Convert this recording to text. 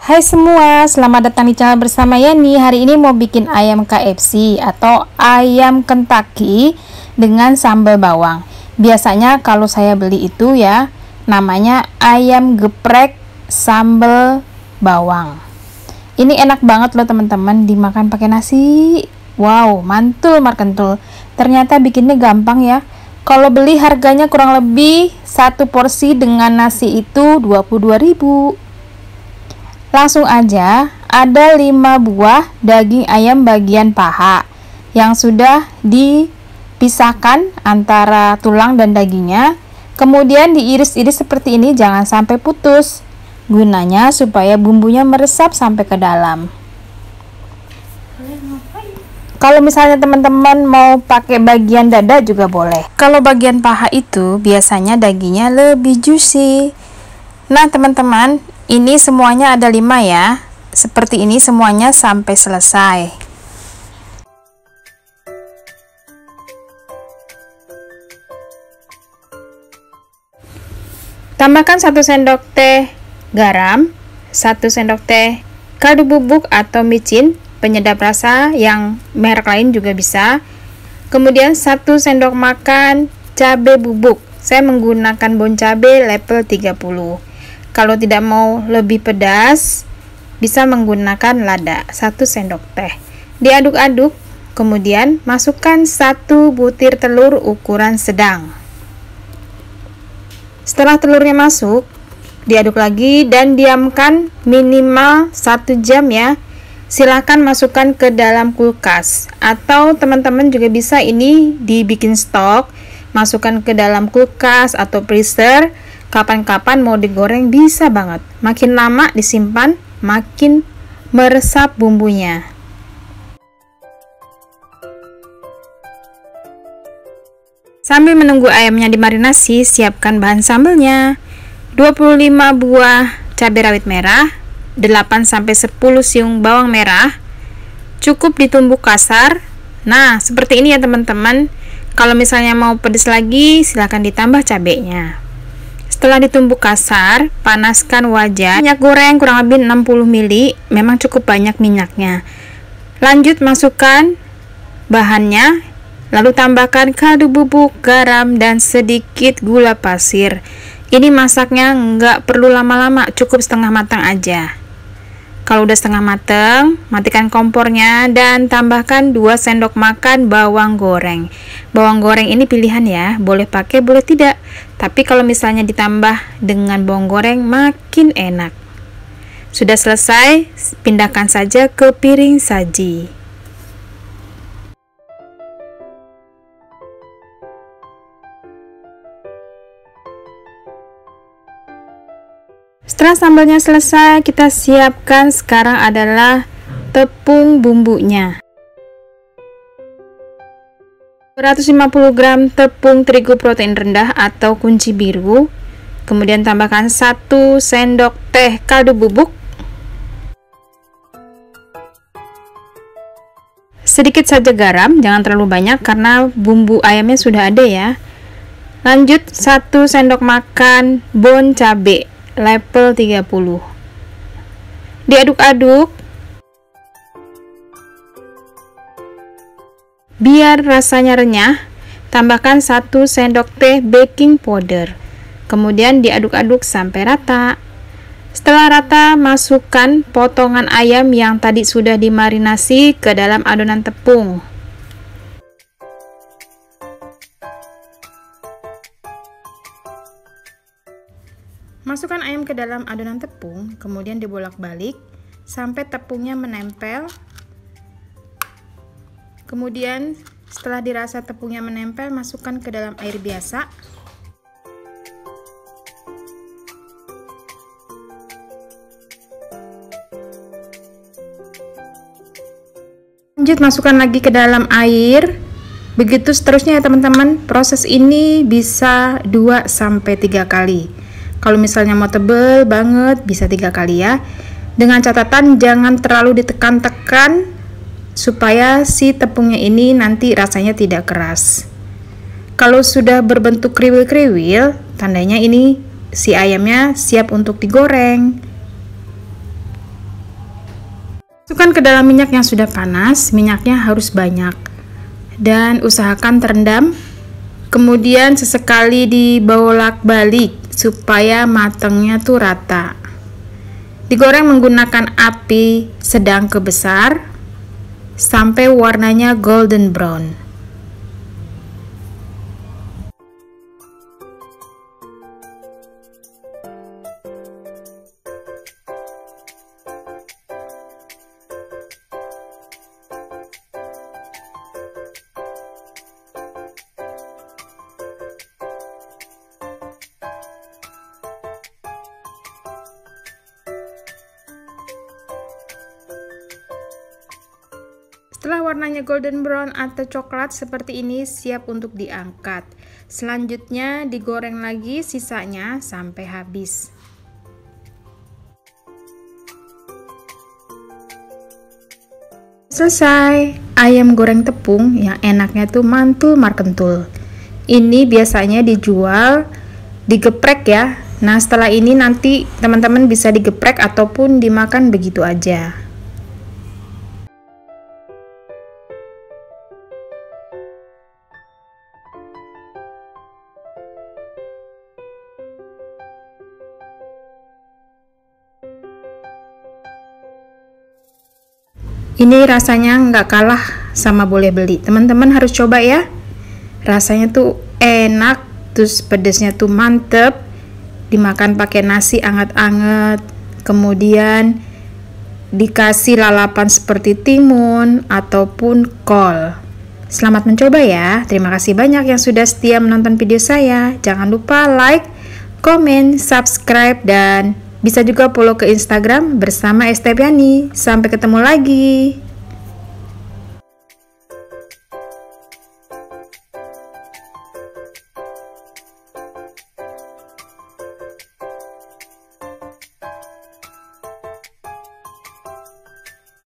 Hai semua, selamat datang di channel bersama Yani. Hari ini mau bikin ayam KFC atau ayam Kentucky dengan sambal bawang. Biasanya kalau saya beli itu ya, namanya ayam geprek sambal bawang. Ini enak banget loh teman-teman, dimakan pakai nasi. Wow, mantul markentul. Ternyata bikinnya gampang ya. Kalau beli harganya kurang lebih satu porsi dengan nasi itu 22.000. Langsung aja, ada 5 buah daging ayam bagian paha yang sudah dipisahkan antara tulang dan dagingnya. Kemudian diiris-iris seperti ini, jangan sampai putus. Gunanya supaya bumbunya meresap sampai ke dalam. Kalau misalnya teman-teman mau pakai bagian dada juga boleh. Kalau bagian paha itu biasanya dagingnya lebih juicy. Nah teman-teman, ini semuanya ada 5 ya. Seperti ini semuanya sampai selesai. Tambahkan 1 sendok teh garam, 1 sendok teh kaldu bubuk atau micin, penyedap rasa yang merek lain juga bisa. Kemudian 1 sendok makan cabai bubuk. Saya menggunakan bon cabai level 30. Kalau tidak mau lebih pedas, bisa menggunakan lada, 1 sendok teh. Diaduk-aduk, kemudian masukkan 1 butir telur ukuran sedang. Setelah telurnya masuk, diaduk lagi dan diamkan minimal 1 jam ya. Silahkan masukkan ke dalam kulkas, atau teman-teman juga bisa ini dibikin stok, masukkan ke dalam kulkas atau freezer. Kapan-kapan mau digoreng bisa banget. Makin lama disimpan, makin meresap bumbunya. Sambil menunggu ayamnya dimarinasi, siapkan bahan sambelnya. 25 buah cabai rawit merah, 8-10 siung bawang merah. Cukup ditumbuk kasar. Nah, seperti ini ya teman-teman. Kalau misalnya mau pedas lagi, silahkan ditambah cabenya. Setelah ditumbuk kasar, panaskan wajan. Minyak goreng kurang lebih 60 ml, memang cukup banyak minyaknya. Lanjut masukkan bahannya, lalu tambahkan kaldu bubuk, garam, dan sedikit gula pasir. Ini masaknya nggak perlu lama-lama, cukup setengah matang aja. Kalau udah setengah matang, matikan kompornya dan tambahkan 2 sendok makan bawang goreng. Bawang goreng ini pilihan ya, boleh pakai boleh tidak. Tapi kalau misalnya ditambah dengan bawang goreng makin enak. Sudah selesai, pindahkan saja ke piring saji. Setelah sambalnya selesai, kita siapkan sekarang adalah tepung bumbunya. 150 gram tepung terigu protein rendah atau kunci biru. Kemudian tambahkan 1 sendok teh kaldu bubuk. Sedikit saja garam, jangan terlalu banyak karena bumbu ayamnya sudah ada ya. Lanjut 1 sendok makan bon cabai level 30. Diaduk-aduk biar rasanya renyah. Tambahkan 1 sendok teh baking powder. Kemudian diaduk-aduk sampai rata. Setelah rata, masukkan potongan ayam yang tadi sudah dimarinasi ke dalam adonan tepung. Masukkan ayam ke dalam adonan tepung, kemudian dibolak-balik sampai tepungnya menempel. Kemudian setelah dirasa tepungnya menempel, masukkan ke dalam air biasa. Lanjut masukkan lagi ke dalam air. Begitu seterusnya ya teman-teman. Proses ini bisa 2-3 kali. Kalau misalnya mau tebel banget bisa 3 kali ya. Dengan catatan jangan terlalu ditekan-tekan supaya si tepungnya ini nanti rasanya tidak keras. Kalau sudah berbentuk kriwil-kriwil, tandanya ini si ayamnya siap untuk digoreng. Masukkan ke dalam minyak yang sudah panas, minyaknya harus banyak. Dan usahakan terendam, kemudian sesekali dibolak-balik supaya matangnya tuh rata. Digoreng menggunakan api sedang ke besar sampai warnanya golden brown. Setelah warnanya golden brown atau coklat seperti ini, siap untuk diangkat. Selanjutnya digoreng lagi sisanya sampai habis. Selesai, ayam goreng tepung yang enaknya tuh mantul markentul. Ini biasanya dijual digeprek ya. Nah, setelah ini nanti teman-teman bisa digeprek ataupun dimakan begitu aja. Ini rasanya nggak kalah sama boleh beli. Teman-teman harus coba ya. Rasanya tuh enak, terus pedesnya tuh mantep. Dimakan pakai nasi anget-anget. Kemudian dikasih lalapan seperti timun ataupun kol. Selamat mencoba ya. Terima kasih banyak yang sudah setia menonton video saya. Jangan lupa like, komen, subscribe, dan bisa juga follow ke Instagram bersama Estepiani. Sampai ketemu lagi.